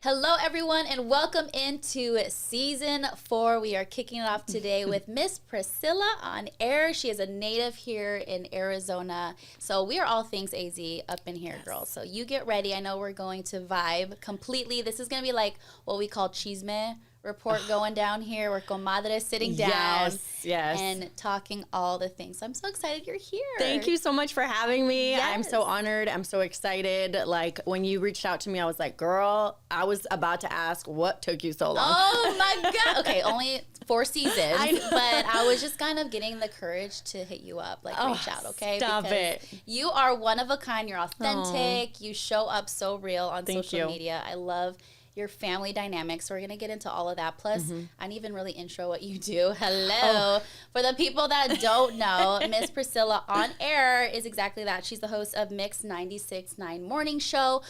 Hello, everyone, and welcome into season 4. We are kicking it off today with Miss Priscilla on air. She is a native here in Arizona. So we are all things AZ up in here, girls. So you get ready. I know we're going to vibe completely. This is going to be like what we call chisme report going down here, where Comadre is sitting down and talking all the things. So I'm so excited you're here. Thank you so much for having me. Yes. I'm so honored. I'm so excited. Like, when you reached out to me, I was like, girl, I was about to ask, what took you so long? Oh my God. Okay, only 4 seasons, but I was just kind of getting the courage to hit you up, like reach out, okay? Stop because it. You are one of a kind. You're authentic. You show up so real on social media. I love your family dynamics. We're going to get into all of that. Plus, I didn't even really intro what you do. Hello. For the people that don't know, Miss Priscilla on air is exactly that. She's the host of Mix 96.9 Morning Show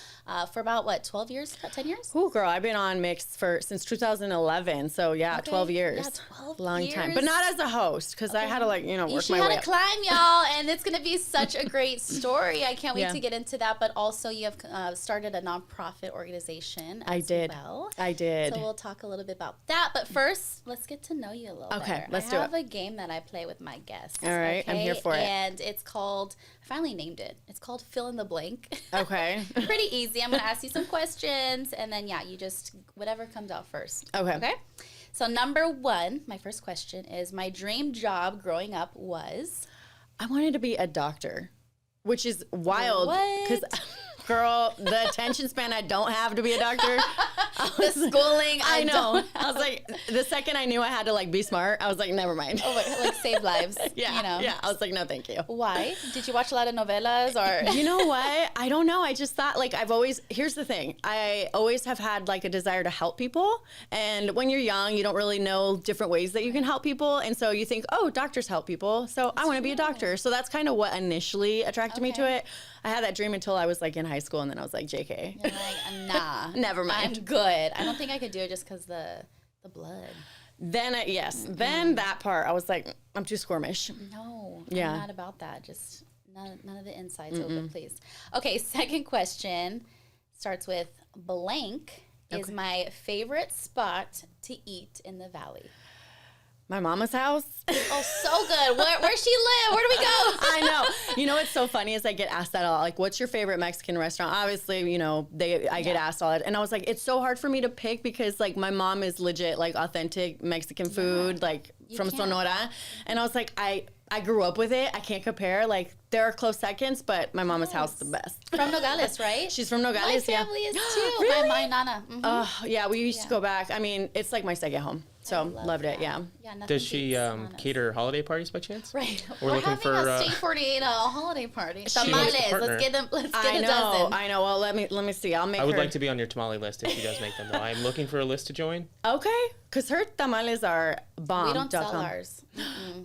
for about, 12 years? About 10 years? Ooh, girl, I've been on Mix since 2011. So, yeah, 12 years. Yeah, 12 Long years. time. But not as a host, because I had to, work my way up. She had to climb, y'all, and it's going to be such a great story. I can't wait to get into that. But also, you have started a nonprofit organization. I did. So we'll talk a little bit about that. But first, let's get to know you a little better. Okay, let's do it. I have a game that I play with my guests. All right, okay? I'm here for it. And it's called, I finally named it. It's called Fill in the Blank. Okay. Pretty easy. I'm going to ask you some questions, and then, you just, whatever comes out first. Okay. Okay? So number 1, my first question is, my dream job growing up was? I wanted to be a doctor, which is wild. What? Girl, the attention span I don't have to be a doctor. The schooling, I know. I was like, the second I knew I had to be smart, I was like, never mind. Oh, wait, save lives. Yeah. I was like, no, thank you. Why? Did you watch a lot of novelas or? You know what? I don't know. I just thought here's the thing. I always have had a desire to help people. And when you're young, you don't really know different ways that you can help people. And so you think, oh, doctors help people. So I want to be a doctor. So that's kind of what initially attracted me to it. I had that dream until I was in high school, and then I was like, JK. You're like, nah. Never mind. I'm good. I don't think I could do it just because the blood. Then, then that part, I was like, I'm too squirmish. No, I'm not about that. Just none of the insides open, please. Okay, second question starts with blank is my favorite spot to eat in the Valley. My mama's house. Oh, so good. Where she live? Where do we go? I know. You know what's so funny is I get asked that a lot. What's your favorite Mexican restaurant? Obviously, I get asked all that. And I was like, it's so hard for me to pick because my mom is legit authentic Mexican food, from Sonora. And I was like, I grew up with it. I can't compare. There are close seconds, but my mama's house is the best. From Nogales, right? She's from Nogales, my family is too. Really? My nana. Yeah, we used to go back. I mean, it's my second home. So loved it, yeah. Does she cater holiday parties by chance? Right. We're looking having for a State 48 holiday party. She Tamales. wants to Let's get a dozen. I know. Well, let me see. I would like to be on your tamale list if she does make them, though. I'm looking for a list to join. Okay. Because her tamales are bomb. We don't sell ours.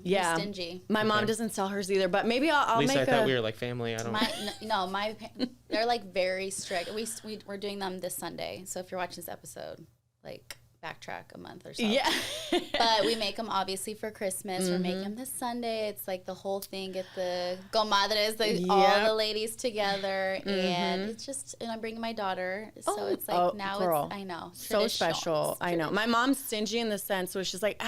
Yeah. We're stingy. My mom doesn't sell hers either, but maybe I'll make Lisa, I thought we were family. I don't know. They're very strict. We're doing them this Sunday. So if you're watching this episode, backtrack a month or so. Yeah. But we make them obviously for Christmas. We're making them this Sunday. It's the whole thing. Get the comadres, all the ladies together. And it's just, and I'm bringing my daughter. So it's now girl. it's, I know. So special. I know. My mom's stingy in the sense where she's like,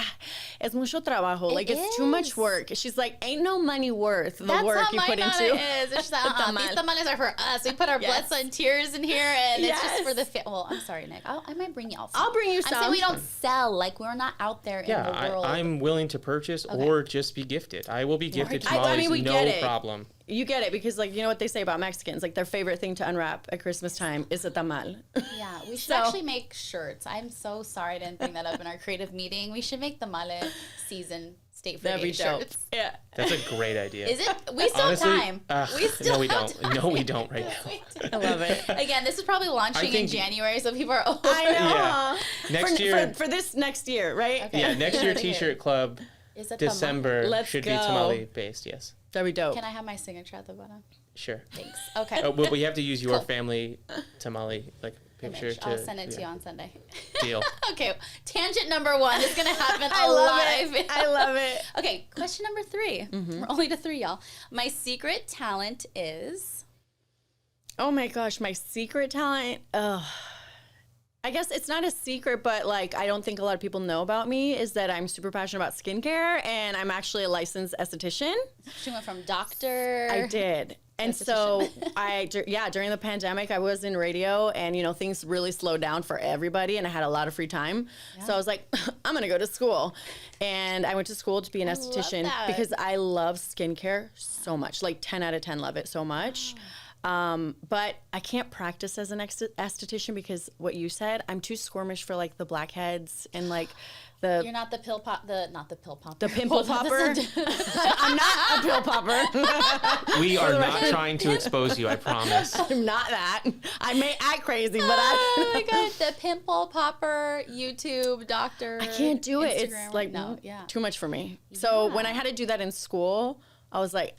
es mucho trabajo. It's too much work. She's like, ain't no money worth the work you put into. That's how my nana is. She's like, these tamales are for us. We put our blood, sweat, and tears in here. And it's just for the well, I'm sorry, Nick. I might bring y'all some. I'll bring you some. I'm saying we don't sell. We're not out there in the world. I'm willing to purchase or just be gifted. I will be gifted tamales, no problem. You get it because, you know what they say about Mexicans? Their favorite thing to unwrap at Christmas time is a tamal. Yeah, we should actually make shirts. I'm so sorry I didn't bring that up in our creative meeting. We should make the male season State 48 shirts. Yeah. That's a great idea. Is it? We still have time. No, we don't. No, we don't right now. I love it. Again, this is probably launching in January, so people are older. I know. Yeah. Next year. For this next year, right? Okay. Yeah, next year T-shirt club, December should be tamale based, yes. That'd be dope. Can I have my signature at the bottom? Sure. Thanks. Okay. Well, we have to use your family tamale picture. I'll send it to you on Sunday. Deal. Okay. Tangent number 1 is going to happen I love it. Okay. Question number 3. We're only to 3, y'all. My secret talent is? Oh my gosh. My secret talent. I guess it's not a secret, but like I don't think a lot of people know about me is that I'm super passionate about skincare, and I'm actually a licensed esthetician. She went from doctor. I did. And so during the pandemic, I was in radio, and you know, things really slowed down for everybody, and I had a lot of free time. Yeah. So I was like, I'm going to go to school. And I went to school to be an esthetician because I love skincare so much. Like 10 out of 10 love it so much. But I can't practice as an esthetician because what you said, I'm too squirmish for like the blackheads and like You're not the not the pill popper. The pimple popper. I'm not a pill popper. We are not trying to expose you, I promise. I'm not that. I may act crazy, but oh my god, the pimple popper, YouTube, doctor. I can't do it. Instagram, it's like too much for me. So when I had to do that in school, I was like,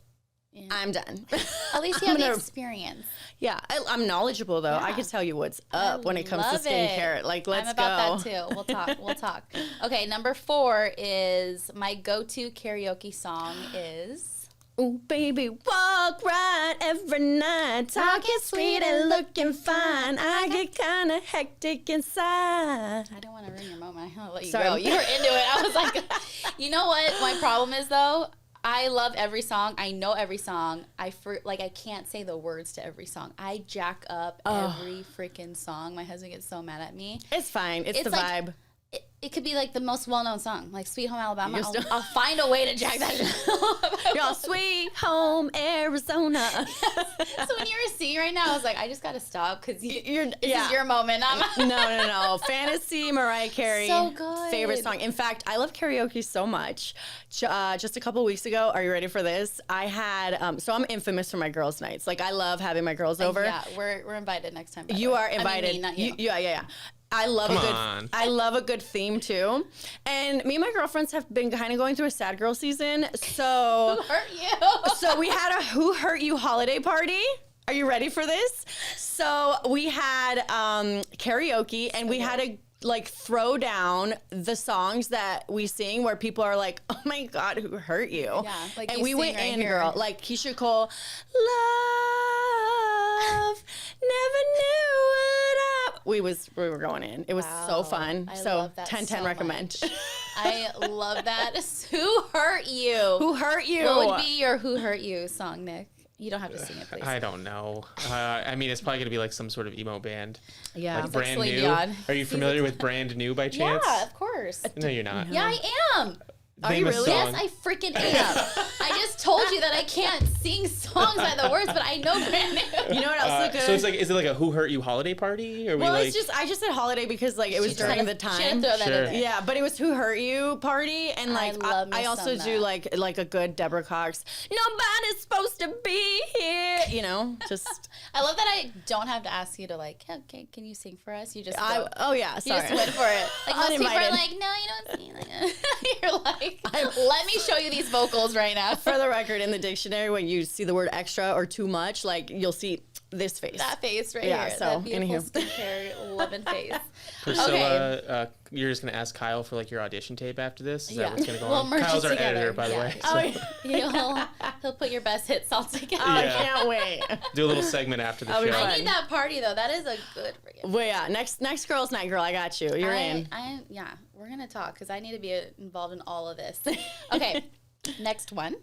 I'm done. At least you have the experience. Yeah, I'm knowledgeable though. I can tell you what's up when it comes to skincare. Like, let's go. I'm about that too. We'll talk. Okay, number 4 is my go-to karaoke song is. Ooh, baby, walk right every night, talking sweet and looking fine. I get kind of hectic inside. I don't want to ruin your moment. I'll let you go. You were into it. I was like, you know what? My problem is though. I love every song. I know every song. I can't say the words to every song. I jack up every freaking song. My husband gets so mad at me. It's fine. It's the vibe. It could be like the most well-known song, like Sweet Home Alabama. I'll find a way to jack that. Y'all, Sweet Home Arizona. So when you were singing right now, I was like, I just got to stop because this is your moment. No. Fantasy, Mariah Carey. So good. Favorite song. In fact, I love karaoke so much. Just a couple weeks ago, are you ready for this? I had, so I'm infamous for my girls' nights. Like, I love having my girls over. Yeah, we're invited next time. You are invited. I mean, me, not you. Yeah. I love a good theme too. And me and my girlfriends have been kind of going through a sad girl season. So Who hurt you? So we had a Who Hurt You holiday party. Are you ready for this? So we had karaoke and we had to like throw down the songs that we sing where people are like, oh my God, who hurt you? Yeah, like and you we went right in, here. girl. Like Keisha Cole, love, never knew what we were going in. It was so fun. I so love that 10-10 so recommend. I love that. Who hurt you? Who hurt you? What would be your Who Hurt You song, Nick? You don't have to sing it, please. I don't know. I mean, it's probably going to be like some sort of emo band. Yeah. Like Brand like New. Beyond. Are you familiar with Brand New by chance? Yeah, of course. No, you're not. Yeah, I am. Are you really? Yes, I freaking am. I just told you that I can't sing songs by the words, but I know Brand New. You know what else is good? So it's like, is it like a Who Hurt You holiday party? Or well, like... I just said holiday because like it was during the time. Sure. Yeah, but it was Who Hurt You party, and like I also do like a good Deborah Cox. Nobody's supposed to be here. You know, just. I love that I don't have to ask you to like. Okay, can you sing for us? You just. Sorry. You just went for it. Like most people are like, no, you don't sing. Like, you're like, let me show you these vocals right now. For the record, in the dictionary, when you see the word extra or too much, like you'll see this face. That face right here. So, that beautiful skincare loving face. Priscilla, okay. You're just going to ask Kyle for like your audition tape after this? Is that what's going to go on? Kyle's our editor, by the way. So. He'll put your best hits all together. I can't wait. Do a little segment after the show. I need that party though. That is a good. Well, yeah. Next girls' night, girl. I got you. You're in. We're gonna talk because I need to be involved in all of this. Okay, next one.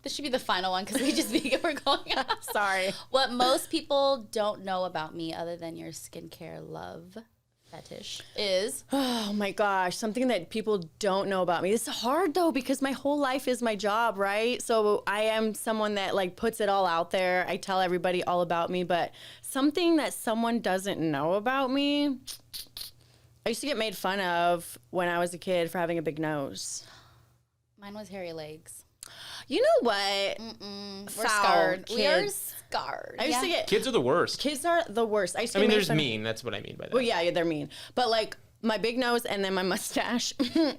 This should be the final one because we're going on. Sorry. What most people don't know about me, other than your skincare love fetish, is oh my gosh, something that people don't know about me. This is hard though because my whole life is my job, right? So I am someone that like puts it all out there. I tell everybody all about me, but something that someone doesn't know about me. I used to get made fun of when I was a kid for having a big nose. Mine was hairy legs. You know what? We're scarred. We are scarred. I used to get kids are the worst. Kids are the worst. I mean, there's mean. That's what I mean by that. Well, yeah, they're mean. But like my big nose and then my mustache.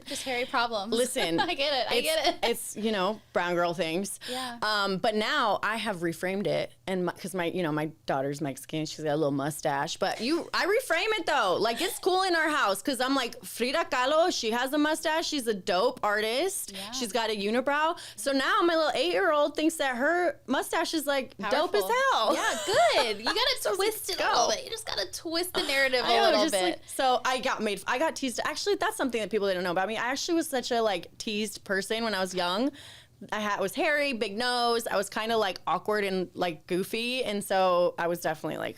Just hairy problems. Listen, I get it. It's, you know, brown girl things. Yeah. But now I have reframed it, and because my daughter's Mexican, she's got a little mustache. But I reframe it though. Like, it's cool in our house because I'm like, Frida Kahlo, she has a mustache. She's a dope artist. Yeah. She's got a unibrow. So now my little 8-year-old thinks that her mustache is like powerful. Dope as hell. Yeah, good. You gotta twist it a little bit. You just gotta twist the narrative a little bit. Like, so I got teased. Actually, that's something that people didn't know about me. I actually was such a like teased person when I was young. I was hairy, big nose. I was kind of like awkward and like goofy, and so I was definitely like,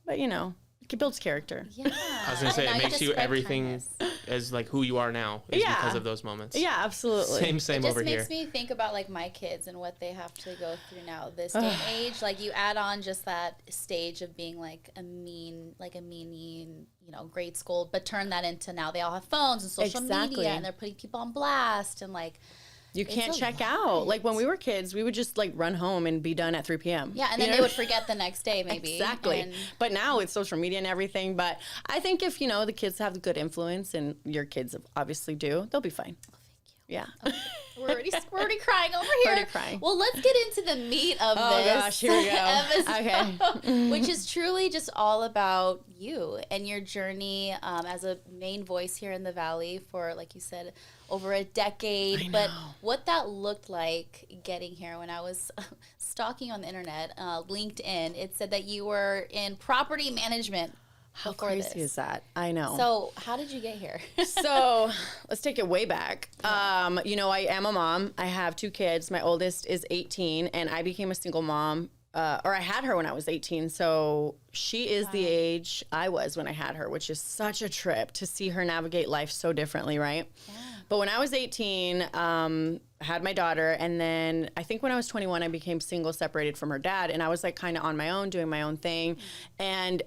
but you know, it builds character. Yeah, I was gonna say it makes you everything as like who you are now is because of those moments. Yeah, absolutely. Same over here. It just makes me think about like my kids and what they have to go through now this day and age. Like, you add on just that stage of being like a mean, you know, grade school, but turn that into now they all have phones and social media, and they're putting people on blast, and like, you can't check out. Like, when we were kids, we would just like run home and be done at 3 p.m. Yeah, and then they would forget the next day maybe. Exactly. But now it's social media and everything. But I think if, you know, the kids have good influence, and your kids obviously do, they'll be fine. Oh, thank you. Yeah. Okay. We're already crying over here. We're already crying. Well, let's get into the meat of this. Oh gosh, here we go. Okay. Which is truly just all about you and your journey as a main voice here in the Valley for, like you said, over a decade. But what that looked like getting here, when I was stalking on the internet, LinkedIn, it said that you were in property management. How crazy is that? I know. So how did you get here? So let's take it way back. You know, I am a mom. I have 2 kids. My oldest is 18, and I became a single mom, or I had her when I was 18. So she is the age I was when I had her, which is such a trip to see her navigate life so differently, right? Yeah. But when I was 18, I had my daughter, and then I think when I was 21, I became single, separated from her dad, and I was like kind of on my own, doing my own thing. And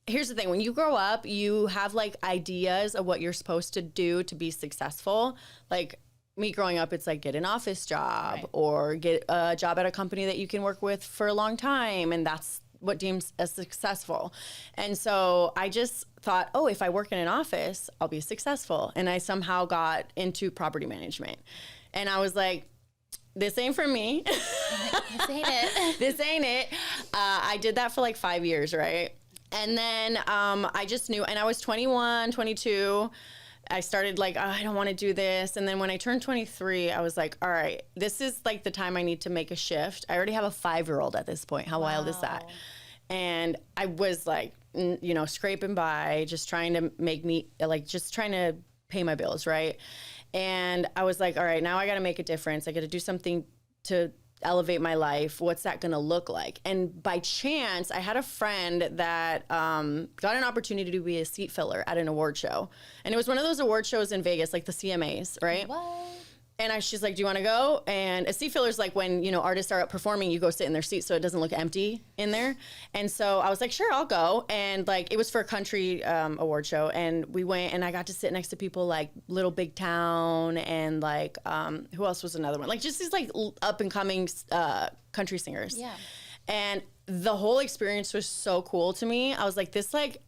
here's the thing. When you grow up, you have like ideas of what you're supposed to do to be successful. Like me growing up, it's like get an office job or get a job at a company that you can work with for a long time. And that's what deems as successful. And so I just thought, oh, if I work in an office, I'll be successful. And I somehow got into property management. And I was like, this ain't for me. This ain't it. This ain't it. I did that for like 5 years, right? And then I just knew, and I was 21, 22. I started like, oh, I don't want to do this. And then when I turned 23, I was like, all right, this is like the time I need to make a shift. I already have a 5-year-old at this point. How wild is that? And I was like, you know, scraping by, just trying to just trying to pay my bills, right? And I was like, all right, now I got to make a difference. I got to do something to elevate my life. What's that going to look like? And by chance, I had a friend that got an opportunity to be a seat filler at an award show. And it was one of those award shows in Vegas, like the CMAs, right? What? And she's like, do you want to go? And a seat filler is like when, you know, artists are up performing, you go sit in their seat so it doesn't look empty in there. And so I was like, sure, I'll go. And like, it was for a country award show. And we went, and I got to sit next to people like Little Big Town and like, who else was another one? Like just these like up and coming country singers. Yeah. And the whole experience was so cool to me. I was like, this like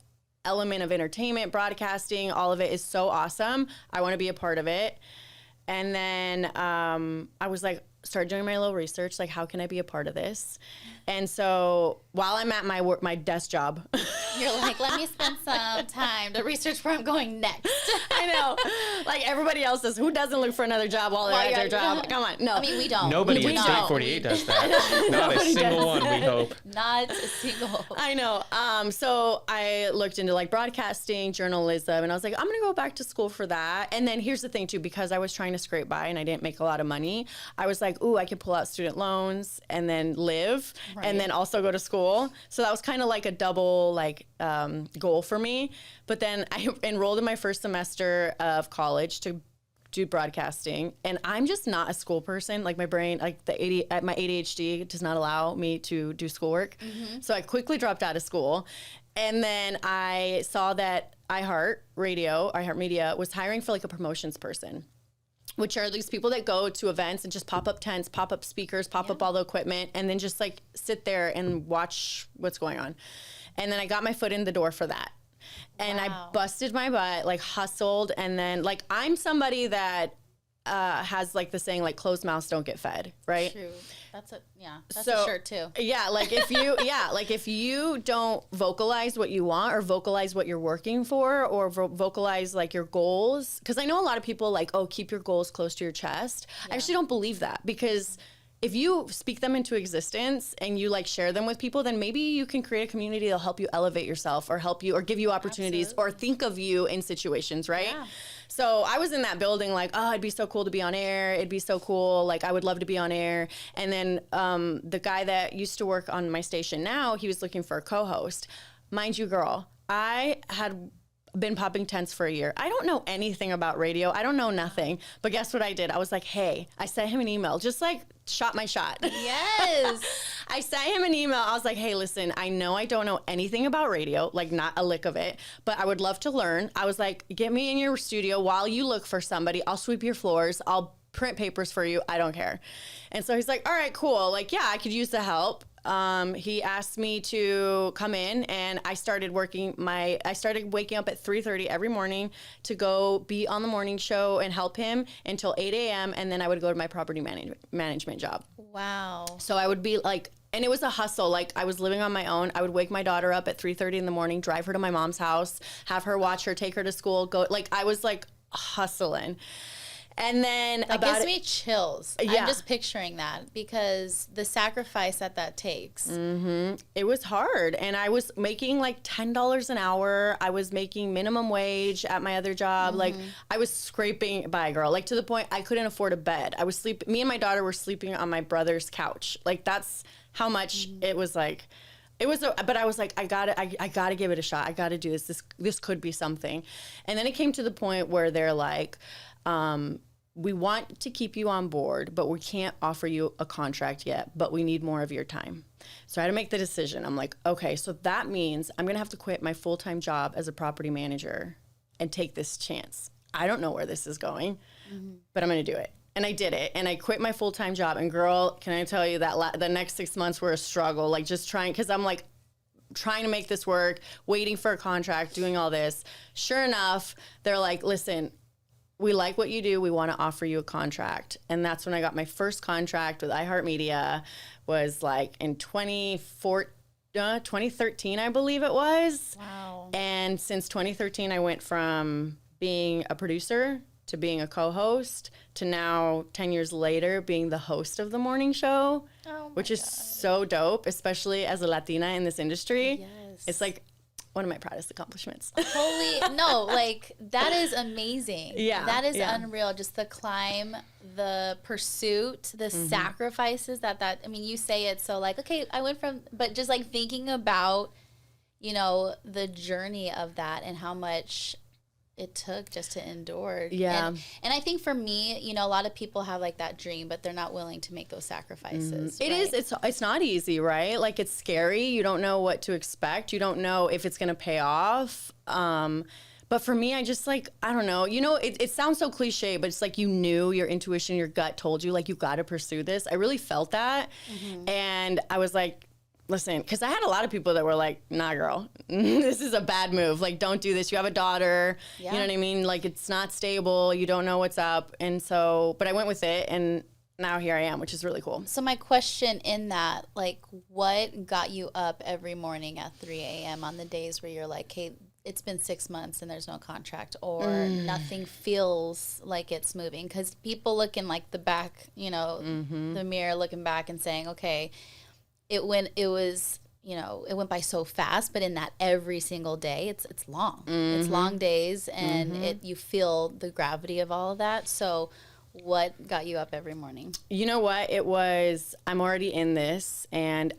element of entertainment, broadcasting, all of it is so awesome. I want to be a part of it. And then I was like, started doing my little research, like, how can I be a part of this? And so while I'm at my desk job, you're like, let me spend some time to research where I'm going next. I know. Like everybody else does. Who doesn't look for another job while they're at their job? Come on. No. I mean, we don't. Nobody in State 48 does that. Not a single one, we hope. Not a single. I know. So I looked into like broadcasting, journalism, and I was like, I'm going to go back to school for that. And then here's the thing too, because I was trying to scrape by and I didn't make a lot of money, I was like, ooh, I could pull out student loans and then live and then also go to school. So that was kind of like a double like goal for me. But then I enrolled in my first semester of college to do broadcasting, and I'm just not a school person. Like my brain, like my ADHD does not allow me to do schoolwork. Mm-hmm. So I quickly dropped out of school. And then I saw that iHeartMedia was hiring for like a promotions person, which are these people that go to events and just pop up tents, pop up speakers, pop up all the equipment, and then just like sit there and watch what's going on. And then I got my foot in the door for that. And I busted my butt, like hustled. And then like, I'm somebody that has like the saying, like closed mouths don't get fed, right? True. That's a shirt too. Yeah. Like if you, like if you don't vocalize what you want or vocalize what you're working for or vocalize like your goals. Cause I know a lot of people like, oh, keep your goals close to your chest. I actually don't believe that, because if you speak them into existence and you like share them with people, then maybe you can create a community that'll help you elevate yourself or help you or give you opportunities or think of you in situations, right? Yeah. So I was in that building like, oh, it'd be so cool to be on air. It'd be so cool. Like I would love to be on air. And then the guy that used to work on my station now, he was looking for a co-host. Mind you, girl, I had been popping tents for a year. I don't know anything about radio. I don't know nothing. But guess what I did? I was like, hey, I sent him an email, just like shot my shot. Yes. I sent him an email. I was like, hey, listen, I know I don't know anything about radio, like not a lick of it, but I would love to learn. I was like, get me in your studio while you look for somebody. I'll sweep your floors. I'll print papers for you. I don't care. And so he's like, all right, cool. Like, yeah, I could use the help. He asked me to come in, and I started waking up at 3:30 every morning to go be on the morning show and help him until 8 a.m. And then I would go to my property management job. Wow. So I would be like, and it was a hustle. Like I was living on my own. I would wake my daughter up at 3:30 in the morning, drive her to my mom's house, have her watch her, take her to school, go. Like I was like hustling. And then that gives me chills. Yeah. I'm just picturing that because the sacrifice that takes. Mm-hmm. It was hard. And I was making like $10 an hour. I was making minimum wage at my other job. Mm-hmm. Like I was scraping by, girl, like to the point I couldn't afford a bed. I was sleeping. Me and my daughter were sleeping on my brother's couch. Like that's how much it was like. It was, but I was like, I gotta give it a shot. I gotta do this. This could be something. And then it came to the point where they're like, we want to keep you on board, but we can't offer you a contract yet, but we need more of your time. So I had to make the decision. I'm like, okay, so that means I'm going to have to quit my full-time job as a property manager and take this chance. I don't know where this is going, but I'm going to do it. And I did it. And I quit my full-time job. And girl, can I tell you that the next 6 months were a struggle, like just trying, because I'm like, trying to make this work, waiting for a contract, doing all this. Sure enough, they're like, listen, we like what you do. We want to offer you a contract. And that's when I got my first contract with iHeartMedia, was like in 2013, I believe it was. Wow. And since 2013, I went from being a producer to being a co-host to now 10 years later being the host of the morning show, which is so dope, especially as a Latina in this industry. Yes. It's like one of my proudest accomplishments. Like that is amazing. Yeah. That is unreal. Just the climb, the pursuit, the sacrifices I mean, you say it so like, okay, I went from, but just like thinking about, the journey of that and how much it took just to endure. Yeah. And I think for me, a lot of people have like that dream, but they're not willing to make those sacrifices. It is. It's not easy, right? Like it's scary. You don't know what to expect. You don't know if it's going to pay off. But for me, I just like, I don't know, it sounds so cliche, but it's like, your intuition, your gut told you like, you got to pursue this. I really felt that. And I was like, listen, because I had a lot of people that were like, nah, girl, this is a bad move. Like, don't do this. You have a daughter. Yeah. You know what I mean? Like, it's not stable. You don't know what's up. And so, but I went with it, and now here I am, which is really cool. So my question in that, like, what got you up every morning at 3 a.m. on the days where you're like, hey, it's been 6 months and there's no contract, or nothing feels like it's moving? Because people look in like the back, the mirror, looking back and saying, okay, it went by so fast, but in that every single day, it's long. It's long days, and you feel the gravity of all of that. So what got you up every morning? You know what? It was, I'm already in this, and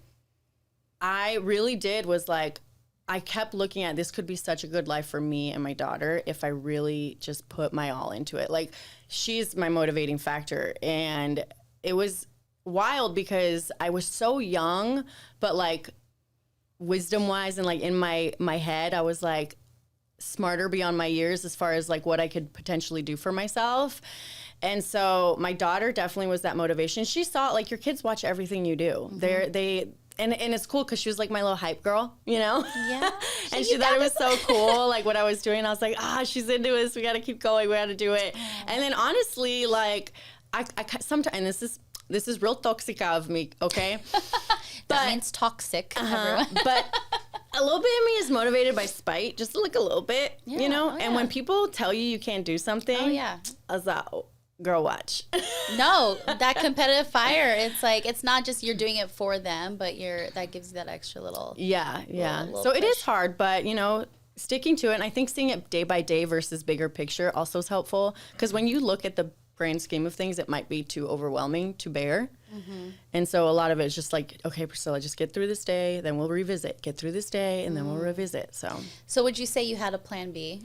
I really was like, I kept looking at this could be such a good life for me and my daughter if I really just put my all into it. Like, she's my motivating factor, and it was wild because I was so young, but like wisdom wise and like in my head, I was like smarter beyond my years as far as like what I could potentially do for myself. And so my daughter definitely was that motivation. She saw, like, your kids watch everything you do. and it's cool because she was like my little hype girl, you know? Yeah. And she thought it was so cool, like what I was doing. I was like, she's into this. We got to keep going. We got to do it. And then honestly, like I sometimes, and this is real toxic of me, okay? That means toxic, everyone. But a little bit of me is motivated by spite, just like a little bit, you know? And when people tell you can't do something, I was like, girl, watch. No, that competitive fire, it's like, it's not just you're doing it for them, but that gives you that extra little. Yeah. Little So push. it is hard, but, you know, sticking to it. And I think seeing it day by day versus bigger picture also is helpful. Because when you look at the grand scheme of things, it might be too overwhelming to bear. And so a lot of it is just like, okay, Priscilla, just get through this day, then we'll revisit. Get through this day, and then we'll revisit. So would you say you had a plan B?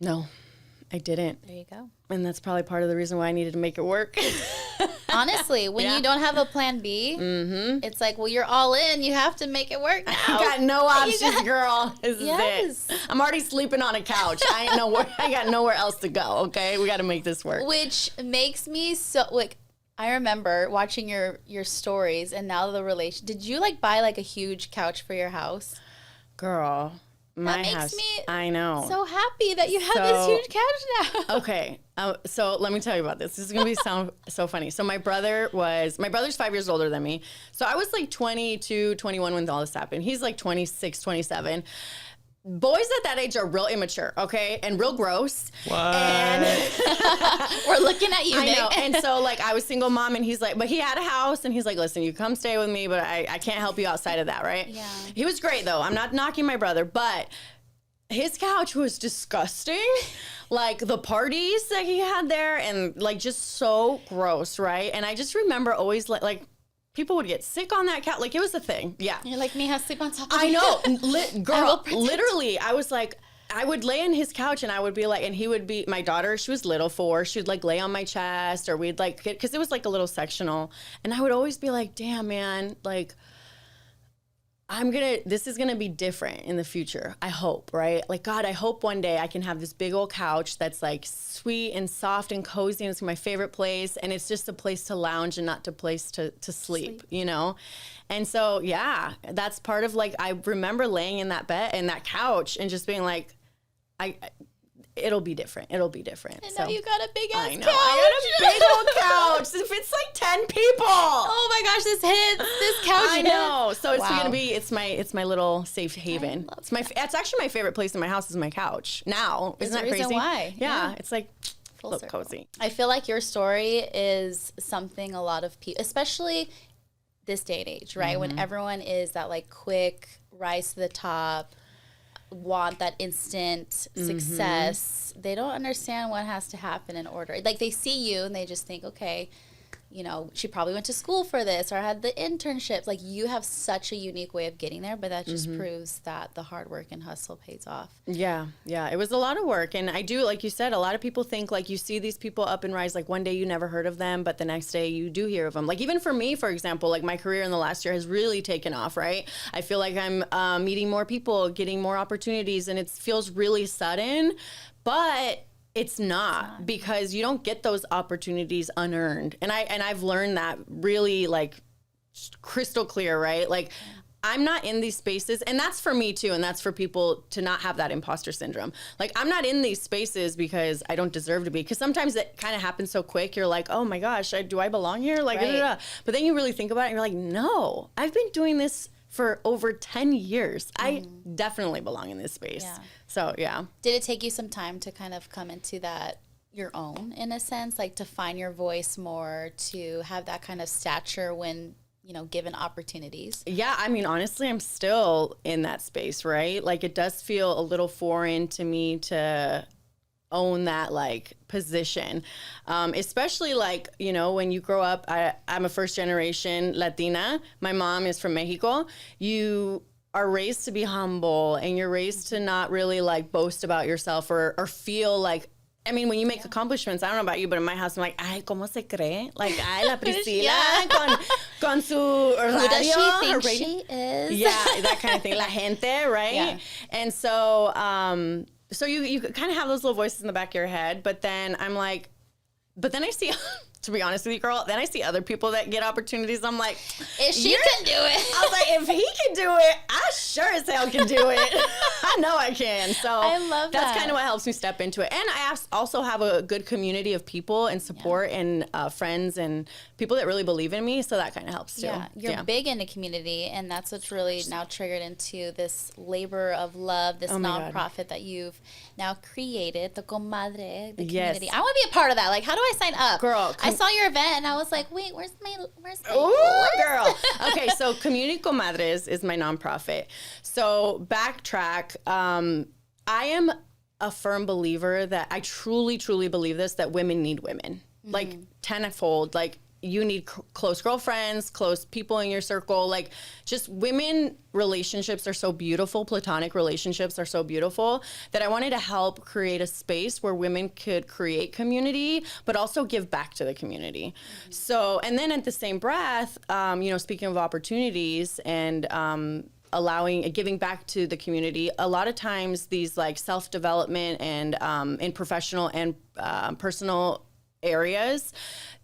No, I didn't. There you go. And that's probably part of the reason why I needed to make it work. Honestly, when you don't have a plan B, it's like, well, you're all in. You have to make it work now. I got no options, girl. This is Yes. it. I'm already sleeping on a couch. I got nowhere else to go, okay? We got to make this work. Which makes me so, like, I remember watching your stories and now the relation. Did you, like, buy, like, a huge couch for your house? Girl, my That makes house. me I know. so happy that you have this huge couch now. Okay. So let me tell you about this. This is going to sound so funny. So my brother's 5 years older than me. So I was like 22, 21 when all this happened. He's like 26, 27. Boys at that age are real immature, okay? And real gross. What? And We're looking at you, I Nick. know. And so, like, I was single mom, and he's like, but he had a house, and he's like, listen, you come stay with me, but I can't help you outside of that, right? Yeah. He was great, though. I'm not knocking my brother, but his couch was disgusting. Like, the parties that he had there, and, like, just so gross, right? And I just remember always, like people would get sick on that couch. Like, it was a thing. Yeah. You're like me, I sleep on top of I you. know. Girl, literally, I was like, I would lay in his couch and I would be like, and he would be, my daughter, she was little 4, she would like lay on my chest, or we'd like, because it was like a little sectional. And I would always be like, damn, man, like, this is gonna be different in the future. I hope, right? Like, God, I hope one day I can have this big old couch that's like sweet and soft and cozy, and it's my favorite place, and it's just a place to lounge and not a place to sleep, you know? And so, yeah, that's part of, like, I remember laying in that bed, in that couch, and just being like, it'll be different. It'll be different. And now you got a big ass I know. couch. I got a big old couch. It fits like 10 people. Oh my gosh, this couch. I know. So it's Wow. gonna be. It's my little safe haven. It's actually my favorite place in my house is my couch. Now, There's isn't that a reason crazy? why. Yeah. It's like Full look circle. cozy. I feel like your story is something a lot of people, especially this day and age, right? When everyone is that like quick rise to the top, want that instant success, they don't understand what has to happen in order. Like, they see you and they just think, okay, you know, she probably went to school for this or had the internships. Like, you have such a unique way of getting there, but that just proves that the hard work and hustle pays off. Yeah. It was a lot of work. And I do, like you said, a lot of people think, like, you see these people up and rise, like, one day you never heard of them, but the next day you do hear of them. Like, even for me, for example, like, my career in the last year has really taken off, right? I feel like I'm meeting more people, getting more opportunities, and it feels really sudden, but it's not, because you don't get those opportunities unearned. And I've learned that really, like, crystal clear, right? Like, I'm not in these spaces, and that's for me too, and that's for people to not have that imposter syndrome. Like, I'm not in these spaces because I don't deserve to be, because sometimes it kind of happens so quick, you're like, oh my gosh, do I belong here? Like, Right. But then you really think about it, and you're like, no, I've been doing this for over 10 years. I definitely belong in this space. Yeah. So, yeah. Did it take you some time to kind of come into that your own, in a sense, like to find your voice more, to have that kind of stature when, you know, given opportunities? Yeah, I mean, honestly, I'm still in that space, right? Like, it does feel a little foreign to me to own that, like, position. Especially, like, you know, when you grow up, I'm a first generation Latina. My mom is from Mexico. You are raised to be humble, and you're raised to not really, like, boast about yourself or feel like, I mean, when you make accomplishments, I don't know about you, but in my house, I'm like, ay, ¿cómo se cree? Like, ay, la Priscilla con su radio. Who does she think she is? Yeah, that kind of thing. La gente, right? Yeah. And so, so you kind of have those little voices in the back of your head, but then I'm like, but then I see to be honest with you, girl. Then I see other people that get opportunities. I'm like, if she can do it. I was like, if he can do it, I sure as hell can do it. I know I can. So I love that's kind of what helps me step into it. And I also have a good community of people and support and friends and people that really believe in me. So that kind of helps too. Yeah, you're big into community, and that's what's really now triggered into this labor of love, this nonprofit that you've now created, the Comadre, the community. I want to be a part of that. Like, how do I sign up? Girl, I saw your event and I was like, wait, where's my Ooh, girl. Okay, so Community Comadres is my nonprofit. So backtrack. I am a firm believer that I truly, truly believe this, that women need women. Like tenfold. Like, you need close girlfriends, close people in your circle. Like, just women relationships are so beautiful. Platonic relationships are so beautiful that I wanted to help create a space where women could create community, but also give back to the community. So, and then at the same breath, speaking of opportunities and, giving back to the community, a lot of times these like self-development and in professional and personal areas,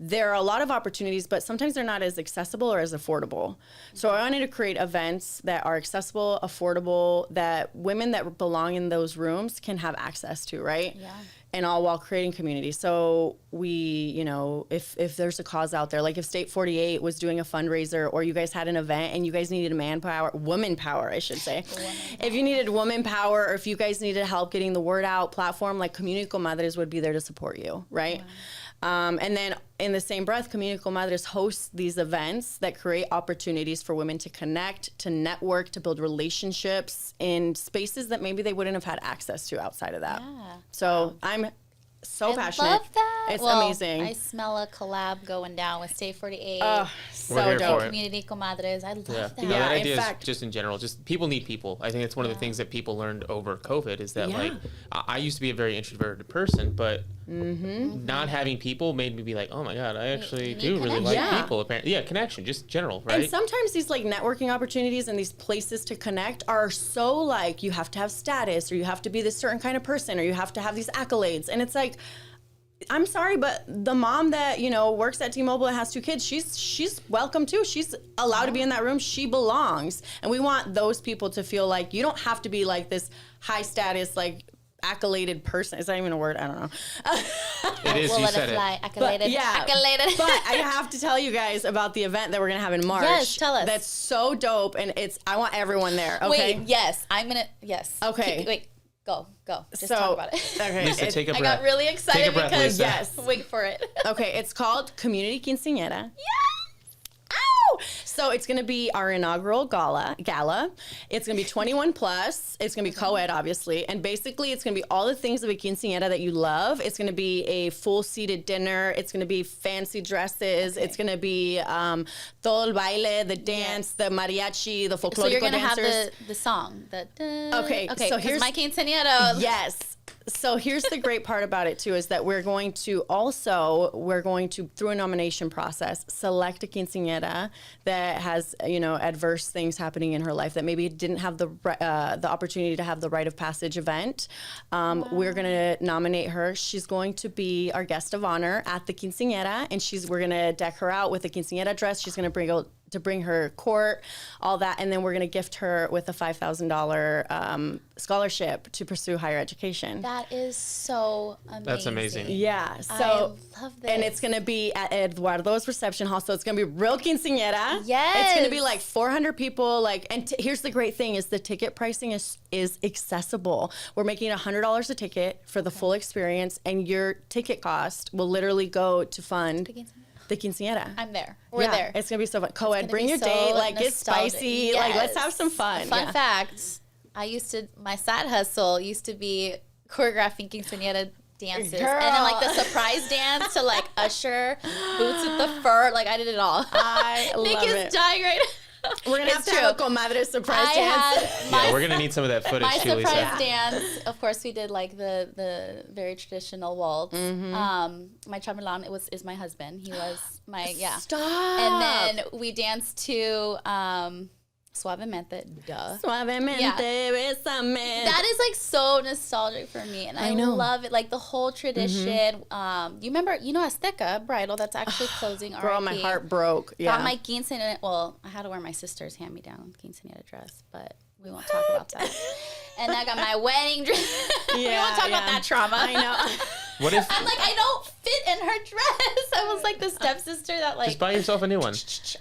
there are a lot of opportunities, but sometimes they're not as accessible or as affordable. So I wanted to create events that are accessible, affordable, that women that belong in those rooms can have access to, right? Yeah. And all while creating community. So we, if there's a cause out there, like if State 48 was doing a fundraiser, or you guys had an event and you guys needed woman power, I should say. If you needed woman power, or if you guys needed help getting the word out, platform like Community Comadres would be there to support you, right? Wow. And then in the same breath, Community Comadres hosts these events that create opportunities for women to connect, to network, to build relationships in spaces that maybe they wouldn't have had access to outside of that. Yeah. So I'm so passionate. I love that. It's amazing. I smell a collab going down with State 48. Oh, so dope. Community Comadres. I love that. Yeah, that idea is just in general, just people need people. I think it's one of the things that people learned over COVID is that like, I used to be a very introverted person, but not having people made me be like, oh my God, I actually do really like people. Apparently, connection, just general, right? And sometimes these like networking opportunities and these places to connect are so like, you have to have status, or you have to be this certain kind of person, or you have to have these accolades. And it's like, I'm sorry, but the mom that, works at T-Mobile and has 2 kids, she's welcome too. She's allowed to be in that room. She belongs. And we want those people to feel like you don't have to be like this high status, like accoladed person. Is that even a word? I don't know. It is. You said it. Accoladed. Accoladed. But I have to tell you guys about the event that we're going to have in March. Yes, tell us. That's so dope. And I want everyone there. Okay. Wait, yes. Okay. Wait. Go. Just talk about it. Okay. Lisa, take a breath. I got really excited because Lisa. Wait for it. Okay, it's called Community Quinceañera. Yes! Ow! So it's going to be our inaugural gala. It's going to be 21 plus. It's going to be co-ed, obviously. And basically, it's going to be all the things of a quinceañera that you love. It's going to be a full seated dinner. It's going to be fancy dresses. Okay. It's going to be todo el baile, the dance, the mariachi, the folklorico dancers. So you're going to have the song. Okay. So here's my quinceañera. Yes. So here's the great part about it too, is that we're going to, through a nomination process, select a quinceañera that has, adverse things happening in her life, that maybe didn't have the opportunity to have the rite of passage event. We're going to nominate her. She's going to be our guest of honor at the quinceañera, and we're going to deck her out with a quinceañera dress. She's going to bring her court, all that, and then we're going to gift her with a $5,000 scholarship to pursue higher education. That is so amazing. That's amazing. Yeah. So, I love this. And it's going to be at Eduardo's reception hall, so it's going to be real quinceañera. Yes. It's going to be like 400 people. Here's the great thing is the ticket pricing is accessible. We're making $100 a ticket for the full experience, and your ticket cost will literally go to fund the quinceañera. I'm there. We're there. It's going to be so fun. Co-ed, bring your date. Get spicy. Yes. Let's have some fun. Fun fact, my side hustle used to be choreographing quinceañera dances. Girl. And then the surprise dance to Usher, boots with the fur. I did it all. I love Nick is dying right now. We're going to have to have a Comadre surprise dance. We're going to need some of that footage my too, Lisa. surprise dance, of course, we did the very traditional waltz. My chambelán is my husband. He was my, Stop. And then we danced to Suavemente, duh. Suavemente, Yeah. bésame. That is like so nostalgic for me, and I know. love it. Like the whole tradition. You remember, Azteca Bridal that's actually closing. Girl, my heart broke. Yeah. Got my quinceañera. Well, I had to wear my sister's hand-me-down quinceañera dress, but we won't talk about that. And I got my wedding dress. We won't talk about that trauma. I know. What if I'm like, I don't fit in her dress. I was like the stepsister that like. just buy yourself a new one?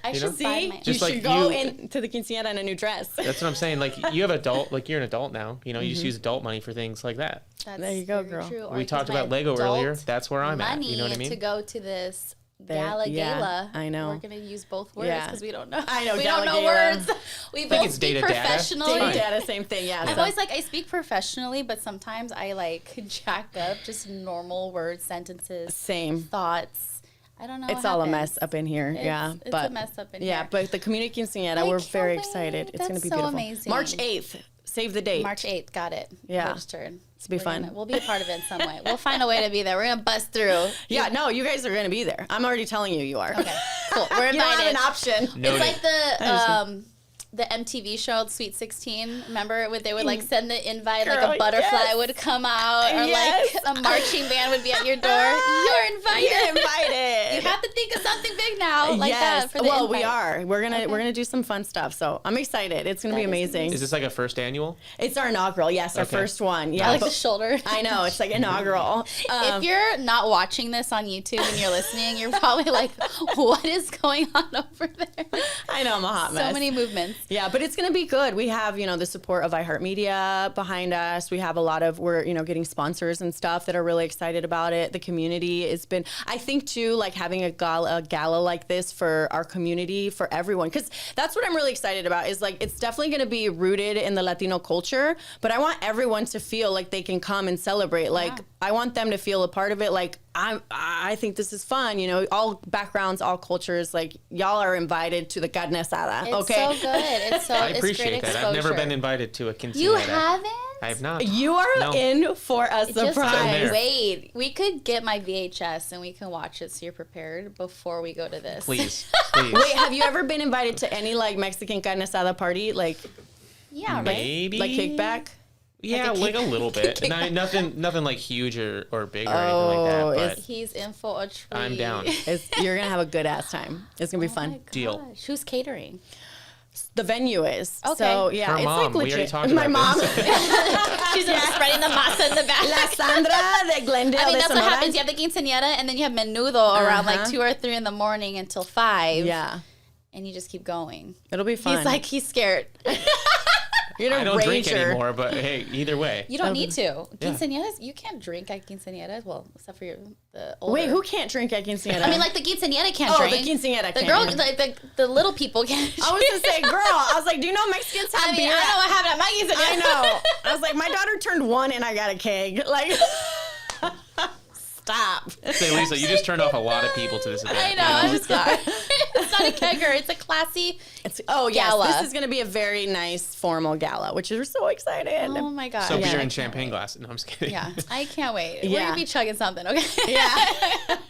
I should buy See, my. Just you like should go you- into the quinceañera in a new dress. That's what I'm saying. Like you have you're an adult now. You just use adult money for things like that. That's There you go, very girl. true. Or We I talked use my about Lego earlier. adult That's where I'm at. money You know what I mean? to go to this Yeah, gala. I know. We're gonna use both words Yeah. because we don't know. I know, we gala don't know gala. words. We think both it's speak data data. professionally. It's fine. Data, same thing. Yeah. I'm so- always like, I speak professionally, but sometimes I like jack up just normal words, sentences, Same. thoughts. I don't know. It's what all a happens. mess up in here. It's but a mess up in yeah, here. but the community quinceañera, I we're can't very wait. excited. It's going to That's be so beautiful. amazing. March 8th. Save the date. March 8th, got it. Yeah. Registered. It's gonna be fun. We'll be a part of it in some way. We'll find a way to be there. We're gonna bust through. Yeah, no, you guys are going to be there. I'm already telling you, you are. Okay, cool. We're You don't have invited. an option. Noted. It's like the MTV show Sweet 16. Remember when they would like send the invite, like Girl, a butterfly yes. would come out, or Yes. like a marching band would be at your door. You're invited. You're invited. You have to think of something big now, like that. For the well, we invite. are. We're gonna do some fun stuff. So I'm excited. It's gonna be That is amazing. Is this like a first annual? It's our inaugural. Yes, our Okay. first one. Yeah, I like but- the shoulder. I know it's like inaugural. If you're not watching this on YouTube and you're listening, you're probably like, "What is going on over there?" I know I'm a hot mess. So many movements. Yeah, but it's going to be good. We have, the support of iHeartMedia behind us. We have we're getting sponsors and stuff that are really excited about it. The community has been, I think too, like having a gala like this for our community, for everyone. Because that's what I'm really excited about is like, it's definitely going to be rooted in the Latino culture, but I want everyone to feel like they can come and celebrate. Like, Yeah. I want them to feel a part of it. Like, I think this is fun. All backgrounds, all cultures, like y'all are invited to the carne asada. It's Okay. so good. It's I it's appreciate great that. exposure. I've never been invited to a quinceañera. You haven't? I have not. You are No. in for a Just surprise. there. wait. We could get my VHS and we can watch it so you're prepared before we go to this. Please, please. Wait, have you ever been invited to any like Mexican carne asada party? Like Yeah, right? Maybe. like kickback? Yeah, like a like a little bit. Nothing like huge or big or anything Oh, like that. it's- But He's in for a treat. I'm down. You're gonna have a good ass time. It's gonna be Oh fun. my Deal. gosh. Who's catering? The venue is. Okay. So yeah, Her it's mom. like We already legit. talked My about mom. this. She's spreading the masa in the back. La Sandra de Glendale I mean, de that's what Sonora. happens. You have the quinceañera, and then you have menudo around like Uh-huh. 2 or 3 in the morning until 5. Yeah, And you just keep going. it'll be fun. He's like, he's scared. You're I a don't drink ranger. anymore, but hey, either way. You don't need to. Yeah. Quinceañeras, you can't drink at quinceañeras. Well, except for the older. Wait, who can't drink at quinceañera? I mean, like the quinceañera can't oh, drink. the quinceañera. The can't, girl, yeah. the little people can't. I was gonna say, girl. I was like, do you know Mexicans have I mean, beer? I know what happened at my quinceañera. I know. I was like, my daughter turned 1 and I got a keg. Like, stop. Say, Lisa, you just turned off a lot of people to this event. I know. I'm just sorry. It's not a kegger. It's a classy. Oh, yes. Gala. This is going to be a very nice formal gala, which is so excited. Oh my god. So Yeah. beer I and can't champagne glass. No, I'm just kidding. Yeah, I can't wait. We're Yeah. gonna be chugging something. Okay. Yeah.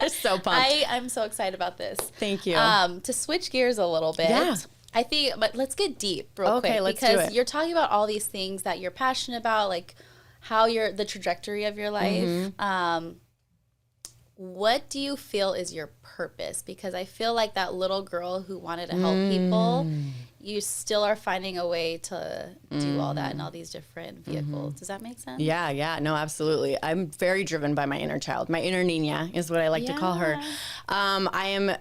So pumped. I'm so excited about this. Thank you. To switch gears a little bit. Yeah. I think, but let's get deep real Okay, quick let's do because it. you're talking about all these things that you're passionate about, like how the trajectory of your life. Mm-hmm. What do you feel is your purpose? Because I feel like that little girl who wanted to help people, you still are finding a way to do all that in all these different vehicles. Does that make sense? Yeah, no, absolutely. I'm very driven by my inner child. My inner niña is what I like to call her. Yeah. I am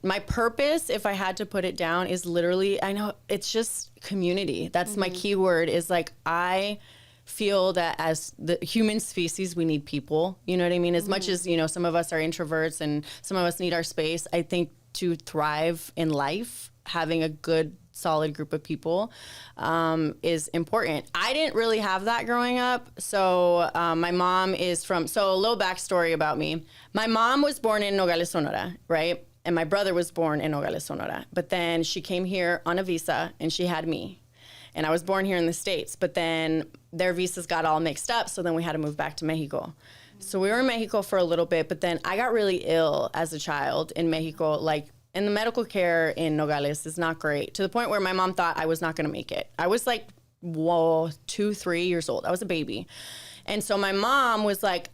my purpose, if I had to put it down, is literally, I know it's just community. That's my key word is like, I feel that as the human species, we need people. You know what I mean? As much as, some of us are introverts and some of us need our space, I think to thrive in life, having a good, solid group of people is important. I didn't really have that growing up. So my mom is so a little backstory about me. My mom was born in Nogales, Sonora, right? And my brother was born in Nogales, Sonora. But then she came here on a visa and she had me. And I was born here in the States, but then their visas got all mixed up, so then we had to move back to Mexico. So we were in Mexico for a little bit, but then I got really ill as a child in Mexico, And the medical care in Nogales is not great, to the point where my mom thought I was not going to make it. I was like, 2-3 years old. I was a baby. And so my mom was like,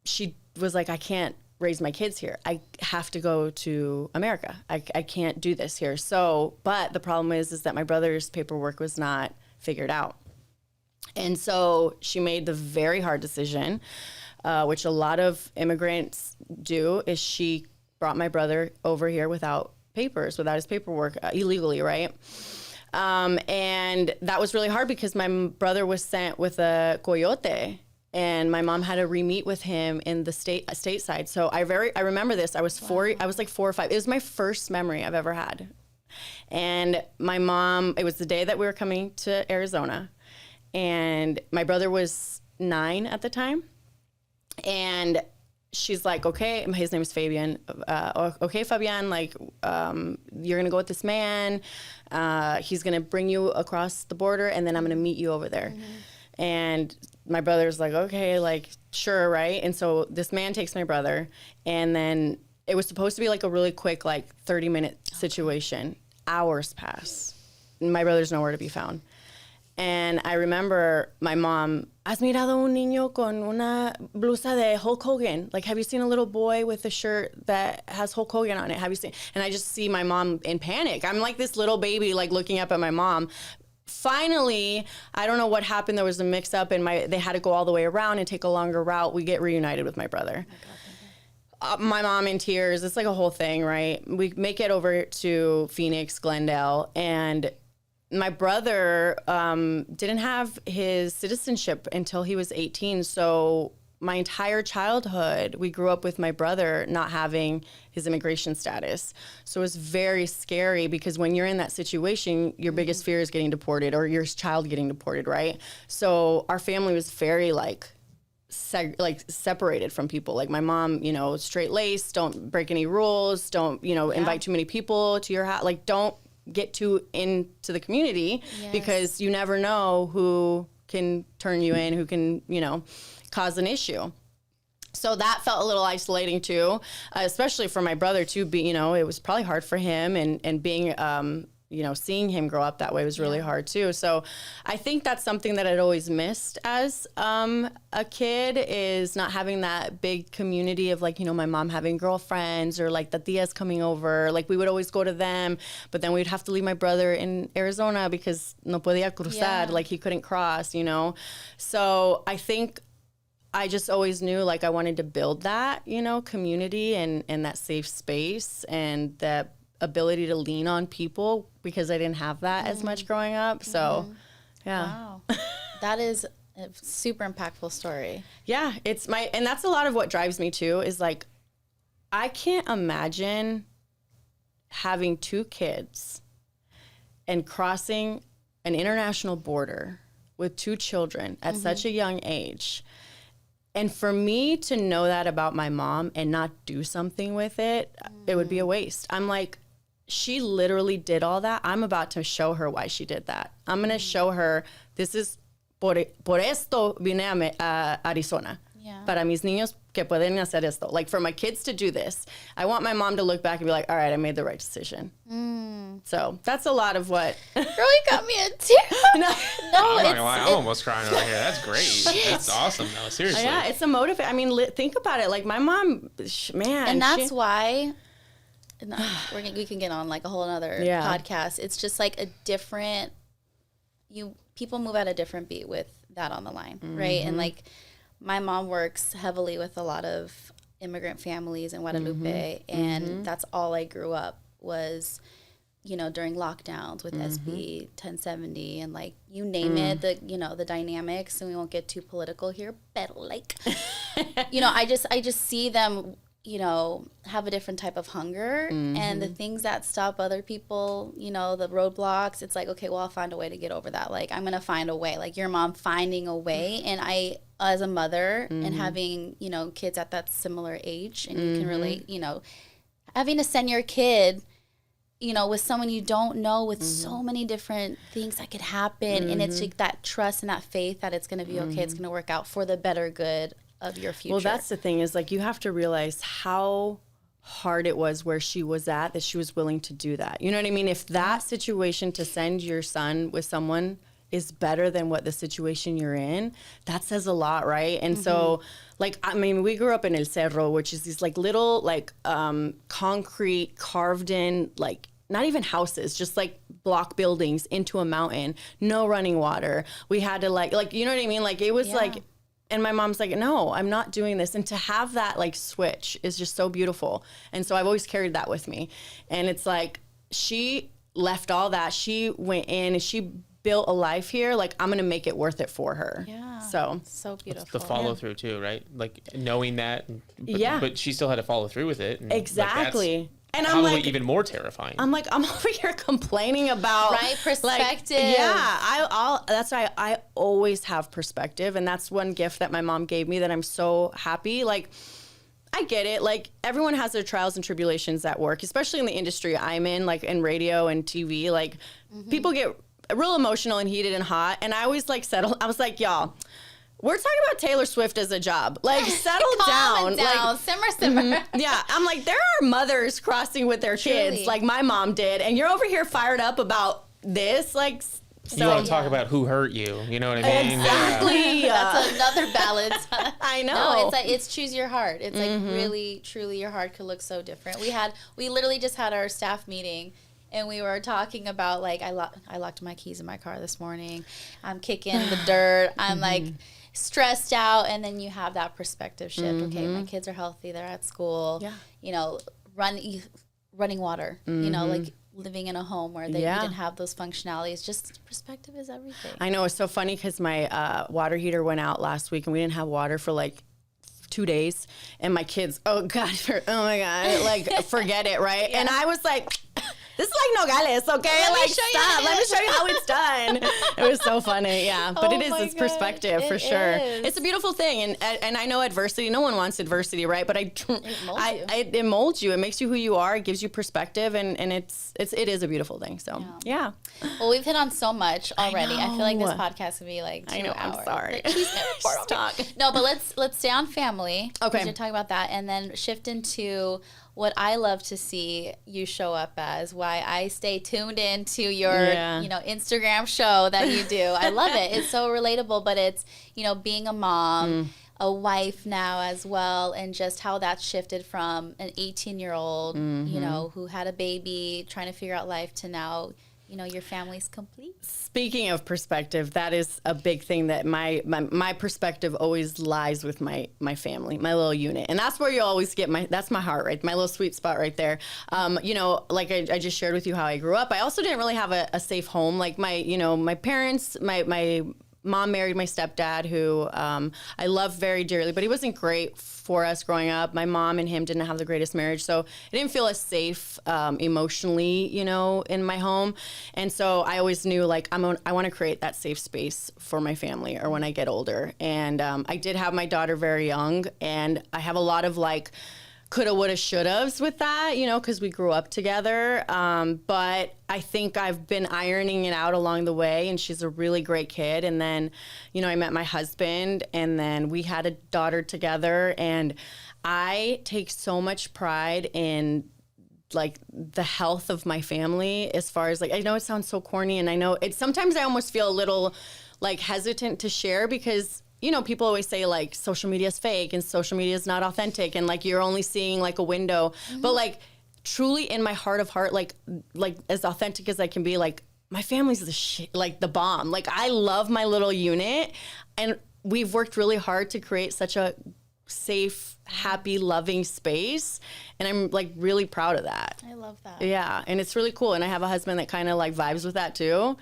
I can't raise my kids here. I have to go to America. I can't do this here. So, but the problem is that my brother's paperwork was not figured out. And so she made the very hard decision, which a lot of immigrants do, is she brought my brother over here without papers, without his paperwork, illegally, right? And that was really hard because my brother was sent with a coyote, and my mom had to re-meet with him in the stateside. So I remember this. I was like 4 or 5. It was my first memory I've ever had. And my mom, it was the day that we were coming to Arizona, and my brother was 9 at the time. And she's like, okay, his name is Fabian. Okay, Fabian, like, you're going to go with this man. He's going to bring you across the border, and then I'm going to meet you over there. Mm-hmm. And my brother's like, okay, like, sure, right? And so this man takes my brother, and then it was supposed to be like a really quick, like 30-minute situation. Hours pass. My brother's nowhere to be found. And I remember my mom, ¿has mirado un niño con una blusa de Hulk Hogan? Like, have you seen a little boy with a shirt that has Hulk Hogan on it? Have you seen? And I just see my mom in panic. I'm like this little baby, like looking up at my mom. Finally, I don't know what happened. There was a mix up, and they had to go all the way around and take a longer route. We get reunited with my brother. My mom in tears. It's like a whole thing, right? We make it over to Phoenix, Glendale, and my brother didn't have his citizenship until he was 18. So my entire childhood, we grew up with my brother not having his immigration status. So it was very scary, because when you're in that situation, your biggest fear is getting deported, or your child getting deported, right? So our family was very separated from people. Like my mom, straight-laced, don't break any rules, don't, invite too many people to your house, like don't get too into the community, because you never know who can turn you in, who can, cause an issue. So that felt a little isolating too, especially for my brother too. It was probably hard for him, and being, seeing him grow up that way was really hard too. So I think that's something that I'd always missed as a kid, is not having that big community of my mom having girlfriends, or like the tias coming over. Like we would always go to them, but then we'd have to leave my brother in Arizona because no podía cruzar, like he couldn't cross, So I think I just always knew I wanted to build that, community and that safe space, and that ability to lean on people, because I didn't have that as much growing up. So, Wow. That is a super impactful story. Yeah, and that's a lot of what drives me too, is I can't imagine having 2 kids and crossing an international border with 2 children at such a young age. And for me to know that about my mom and not do something with it, it would be a waste. I'm like, she literally did all that. I'm about to show her why she did that. I'm going to show her, this is por esto vine a Arizona. Yeah. Para mis niños que pueden hacer esto. Like for my kids to do this. I want my mom to look back and be like, all right, I made the right decision. So that's a lot of what. Girl, you got me a tear. No, I'm not gonna lie, I'm almost crying over here. That's great. Shit. That's awesome, though. Seriously. Yeah, it's a motivate. I mean, think about it. Like my mom, man. And that's why we can get on a whole other podcast. It's just a different, people move at a different beat with that on the line, right? And my mom works heavily with a lot of immigrant families in Guadalupe, and that's all I grew up was, during lockdowns with SB 1070 and you name it, the dynamics, and we won't get too political here, but I just see them, have a different type of hunger, and the things that stop other people, the roadblocks, it's okay, well, I'll find a way to get over that. I'm going to find a way, your mom finding a way. And I, as a mother and having, kids at that similar age, and you can relate, having to send your kid, with someone you don't know, with so many different things that could happen. And it's that trust and that faith that it's going to be okay. It's going to work out for the better good of your future. Well, that's the thing is you have to realize how hard it was where she was at, that she was willing to do that. You know what I mean? If that situation to send your son with someone is better than what the situation you're in, that says a lot, right? And so, like, I mean, we grew up in El Cerro, which is these like little like concrete carved in, like, not even houses, just like block buildings into a mountain, no running water. We had to like, you know what I mean? Like, it was like, and my mom's like, no, I'm not doing this. And to have that like switch is just so beautiful. And so I've always carried that with me. And it's like, she left all that. She went in and she built a life here. Like, I'm going to make it worth it for her. Yeah. So beautiful. It's the follow through too, right? Like knowing that, Yeah. but she still had to follow through with it. And exactly. Like, and I'm probably like, even more terrifying. I'm like, I'm over here complaining about perspective. Like, yeah, that's why I always have perspective, and that's one gift that my mom gave me that I'm so happy. Like, I get it. Like, everyone has their trials and tribulations at work, especially in the industry I'm in, like in radio and TV. Like, people get real emotional and heated and hot, and I always like settle. I was like, y'all, we're talking about Taylor Swift as a job. Like, settle down. Like, simmer. Yeah, I'm like, there are mothers crossing with their kids, like my mom did, and you're over here fired up about this. Like, so you want to talk about who hurt you? You know what I mean? Exactly. That's another balance. I know. No, it's like, it's choose your heart. It's like really, truly, your heart could look so different. We literally just had our staff meeting. And we were talking about, like, I locked my keys in my car this morning. I'm kicking the dirt. I'm like stressed out. And then you have that perspective shift. Okay, my kids are healthy. They're at school. Yeah. You know, running water. You know, like living in a home where they didn't have those functionalities. Just perspective is everything. I know. It's so funny because my water heater went out last week and we didn't have water for like 2 days. And my kids, oh my God, like, forget it, right? And I was like, this is like Nogales, okay? Like, stop. Let me show you how it's done. It was so funny, yeah. But it's perspective for sure. It's a beautiful thing, and I know adversity. No one wants adversity, right? But it molds you. It makes you who you are. It gives you perspective, and it is a beautiful thing. So yeah. Well, we've hit on so much already. I feel like this podcast would be like 2 hours. I'm sorry. Talk. No, but let's stay on family. Okay. You're talking about that, and then shift into what I love to see you show up as, why I stay tuned into your, Instagram show that you do. I love it. It's so relatable, but it's, being a mom, a wife now as well, and just how that's shifted from an 18-year-old, who had a baby, trying to figure out life, to now, your family's complete. Speaking of perspective, that is a big thing that my perspective always lies with my family, my little unit. And that's where you always get that's my heart, right? My little sweet spot right there. Like I just shared with you how I grew up. I also didn't really have a safe home. Like my parents, my mom married my stepdad, who I love very dearly, but he wasn't great for us growing up. My mom and him didn't have the greatest marriage, so I didn't feel as safe emotionally, in my home. And so I always knew, like, I want to create that safe space for my family, or when I get older. And I did have my daughter very young, and I have a lot of, like, coulda, woulda, shouldas with that, because we grew up together. But I think I've been ironing it out along the way, and she's a really great kid. And then, I met my husband, and then we had a daughter together. And I take so much pride in, like, the health of my family, as far as, like, I know it sounds so corny, and I know sometimes I almost feel a little, like, hesitant to share, because people always say, like, social media is fake and social media is not authentic, and, like, you're only seeing, like, a window. But, like, truly in my heart of heart, like as authentic as I can be, like, my family's the shit, like, the bomb. Like, I love my little unit, and we've worked really hard to create such a safe, happy, loving space, and I'm, like, really proud of that. I love that. Yeah, and it's really cool, and I have a husband that kind of, like, vibes with that too.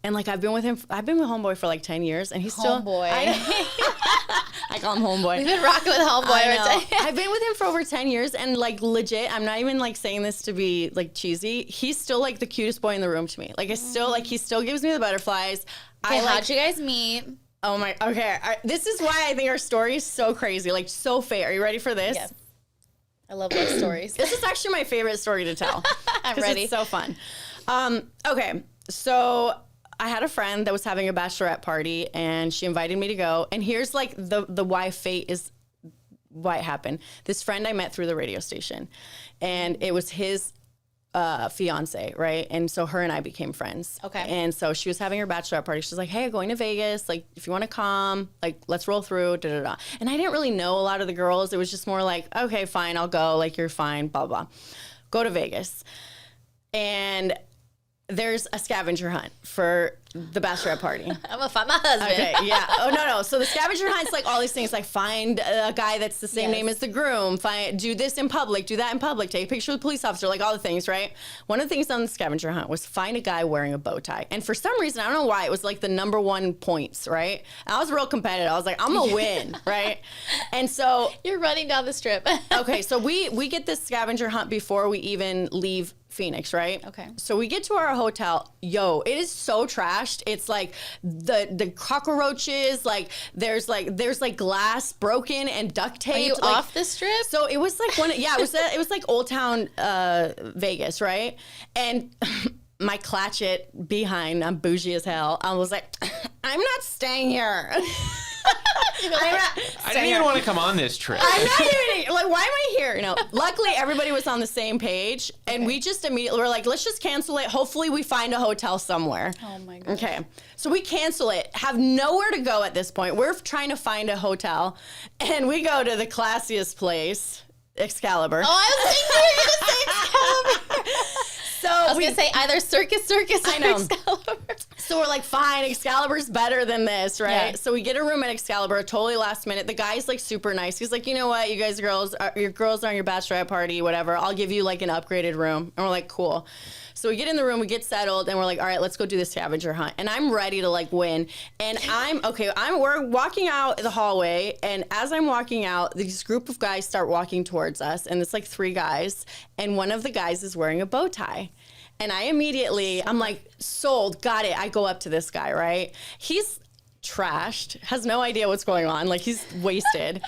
And, like, I've been with Homeboy for, like, 10 years, and he's still... Homeboy. I call him Homeboy. We've been rocking with Homeboy. I've been with him for over 10 years, and, like, legit, I'm not even, like, saying this to be, like, cheesy. He's still, like, the cutest boy in the room to me. Like, he still gives me the butterflies. Okay, how'd you guys meet? Oh, my... Okay, this is why I think our story is so crazy, like, so fair. Are you ready for this? Yes. I love love stories. This is actually my favorite story to tell. I'm ready. It's so fun. Okay, so... I had a friend that was having a bachelorette party, and she invited me to go. And here's, like, the why fate is why it happened. This friend I met through the radio station, and it was his fiance, right? And so her and I became friends. Okay. And so she was having her bachelorette party. She's like, hey, I'm going to Vegas. Like, if you want to come, like, let's roll through, da, da, da. And I didn't really know a lot of the girls. It was just more like, okay, fine, I'll go. Like, you're fine, blah, blah. Go to Vegas. And there's a scavenger hunt for the bachelorette party. I'm gonna find my husband. Okay, yeah. Oh, no. So the scavenger hunt's like all these things, like find a guy that's the same name as the groom, do this in public, do that in public, take a picture with the police officer, like all the things, right? One of the things on the scavenger hunt was find a guy wearing a bow tie. And for some reason, I don't know why, it was like the number one points, right? And I was real competitive. I was like, I'm gonna win, right? And so You're running down the strip. okay, so we get this scavenger hunt before we even leave Phoenix, right? Okay. So we get to our hotel. Yo, it is so trashed. It's like the cockroaches, like there's glass broken and duct tape. Are you like, off the strip? So it was like it was like Old Town Vegas, right? And my clatchet behind, I'm bougie as hell. I was like, I'm not staying here. I didn't even want to come on this trip. I'm not even like, why am I here? You know, luckily everybody was on the same page, and we just immediately were like, let's just cancel it. Hopefully we find a hotel somewhere. Oh my God. Okay, so we cancel it. Have nowhere to go at this point. We're trying to find a hotel, and we go to the classiest place, Excalibur. Oh, I was thinking you were gonna say Excalibur. So I was gonna say either Circus or I know. Excalibur. So we're like, fine, Excalibur's better than this, right? Yeah. So we get a room at Excalibur, totally last minute. The guy's like super nice. He's like, you know what, you guys your girls are on your bachelorette party, whatever. I'll give you like an upgraded room. And we're like, cool. So we get in the room, we get settled, and we're like, all right, let's go do the scavenger hunt. And I'm ready to like win. And we're walking out the hallway, and as I'm walking out, this group of guys start walking towards us, and it's like 3 guys, and one of the guys is wearing a bow tie. And I immediately, I'm like, sold, got it. I go up to this guy, right? He's trashed, has no idea what's going on. Like, he's wasted.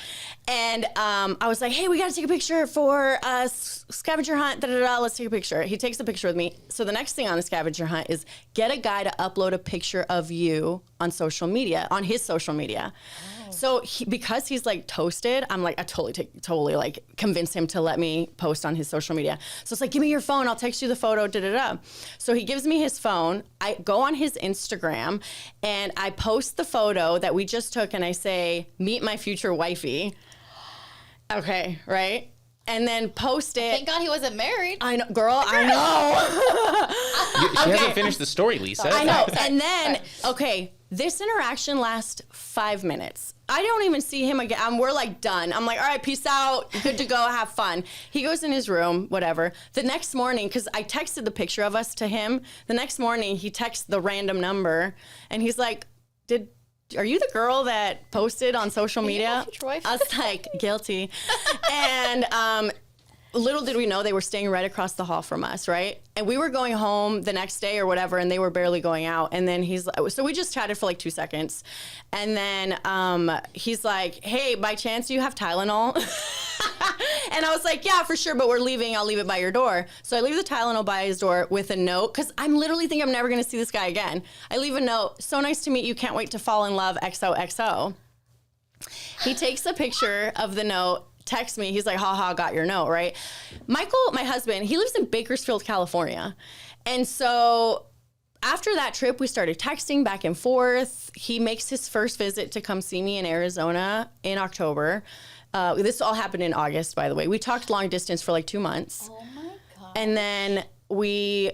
And I was like, hey, we got to take a picture for a scavenger hunt. Da-da-da, let's take a picture. He takes a picture with me. So the next thing on the scavenger hunt is get a guy to upload a picture of you on social media, on his social media. So because he's like toasted, I'm like, I totally like convince him to let me post on his social media. So it's like, give me your phone, I'll text you the photo, da-da-da. So he gives me his phone. I go on his Instagram and I post the photo that we just took, and I say, meet my future wifey. Okay, right? And then post it. Thank God he wasn't married. I know, girl, I know. She hasn't finished the story, Lisa. I know. And then, okay, this interaction lasts 5 minutes. I don't even see him again. We're like done. I'm like, all right, peace out. Good to go. Have fun. He goes in his room, whatever. The next morning, because I texted the picture of us to him, the next morning he texts the random number, and he's like, are you the girl that posted on social media? I was like, guilty. And little did we know they were staying right across the hall from us, right? And we were going home the next day or whatever, and they were barely going out. And then so we just chatted for like 2 seconds. And then he's like, hey, by chance you have Tylenol? And I was like, yeah, for sure, but we're leaving. I'll leave it by your door. So I leave the Tylenol by his door with a note, because I'm literally thinking I'm never going to see this guy again. I leave a note. So nice to meet you. Can't wait to fall in love. XOXO. He takes a picture of the note, texts me. He's like, haha, got your note, right? Michael, my husband, he lives in Bakersfield, California. And so after that trip, we started texting back and forth. He makes his first visit to come see me in Arizona in October. This all happened in August, by the way. We talked long distance for like 2 months. Oh my God. And then we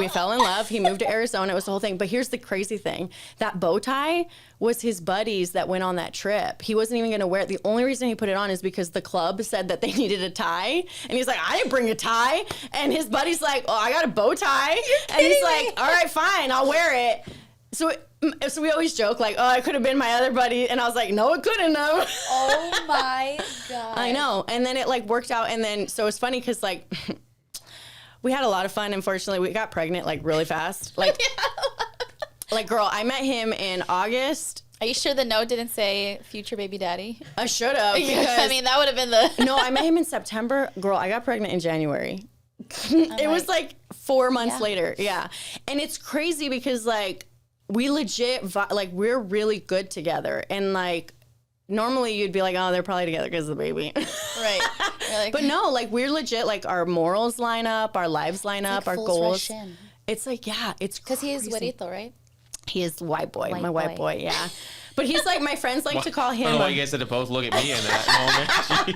fell in love. He moved to Arizona. It was the whole thing. But here's the crazy thing. That bow tie was his buddies that went on that trip. He wasn't even going to wear it. The only reason he put it on is because the club said that they needed a tie. And he's like, I didn't bring a tie. And his buddy's like, oh, I got a bow tie. And he's like, all right, fine, I'll wear it. So we always joke like, oh, it could have been my other buddy. And I was like, no, it couldn't have. Oh my God. I know. And then it like worked out. And then, so it's funny because like, we had a lot of fun. Unfortunately, we got pregnant like really fast. Like, like, girl, I met him in August. Are you sure the note didn't say future baby daddy? I should have. I mean, that would have been the... No, I met him in September. Girl, I got pregnant in January. It was like 4 months later. Yeah. And it's crazy because like we legit, like we're really good together. And like, normally you'd be like, oh, they're probably together because of the baby. Right. Like, But no, like we're legit, like our morals line up, our lives line up, our goals. It's like, yeah, it's because he is güerito, right? He is white boy, my white boy, yeah. But he's like, my friends like to call him. I don't know why you guys had to both look at me in that moment.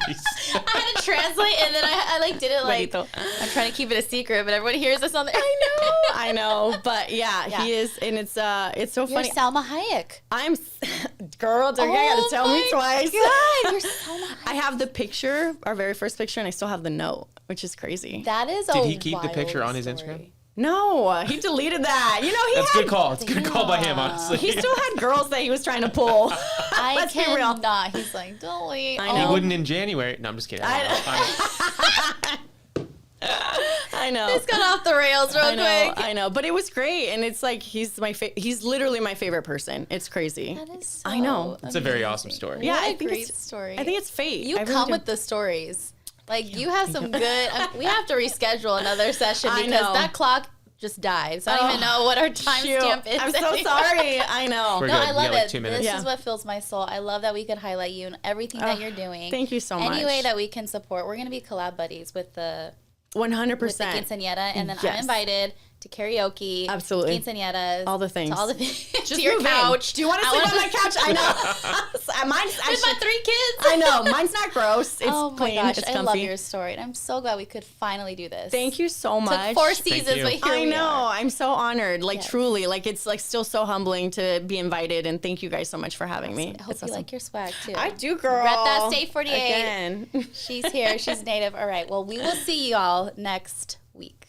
Jeez. I had to translate, and then I like did it like I'm trying to keep it a secret, but everyone hears us on there. I know, but yeah, he is, and it's so You're funny. Salma Hayek. I'm, girl, don't you gotta tell me twice. God, you're Salma Hayek. I have the picture, our very first picture, and I still have the note, which is crazy. That is Did he keep the picture on his Instagram? No, he deleted that. You know, That's a good call. It's a good call by him, honestly. He still had girls that he was trying to pull. I Let's be real. cannot. He's like, delete. I know. He wouldn't in January. No, I'm just kidding. I know. This got off the rails real quick. I know, but it was great, and it's like he's literally my favorite person. It's crazy. That is so I know. It's a very awesome story. Yeah, What I a think great it's story. I think it's fate. You I really come do. with the stories. Like you have some good. We have to reschedule another session I because know. that clock just died. So I don't even know what our timestamp is. I'm so anymore. sorry. I know. We're No, good. I We love got like it. 2 minutes. This is what fills my soul. I love that we could highlight you and everything that you're doing. Thank you so much. Any way that we can support. We're going to be collab buddies with the 100%. with the quinceañera, and then I'm Yes. invited to karaoke, Absolutely. quinceañeras, All the things. to all the things, Just to your move in. couch. Do you want to I sleep wanna on my couch? I know. Mine's With my 3 kids. I know. Mine's not gross. It's Oh my clean. gosh, It's I comfy. love your story, and I'm so glad we could finally do this. Thank you so much. Took 4 seasons, you. but here I we know. are. I'm so honored. Like Yes. truly. Like it's like still so humbling to be invited, and thank you guys so much for having me. I hope It's you awesome. like your swag too. I do, girl. We're at that State 48. Again. She's here. She's native. All right. Well, we will see you all next week.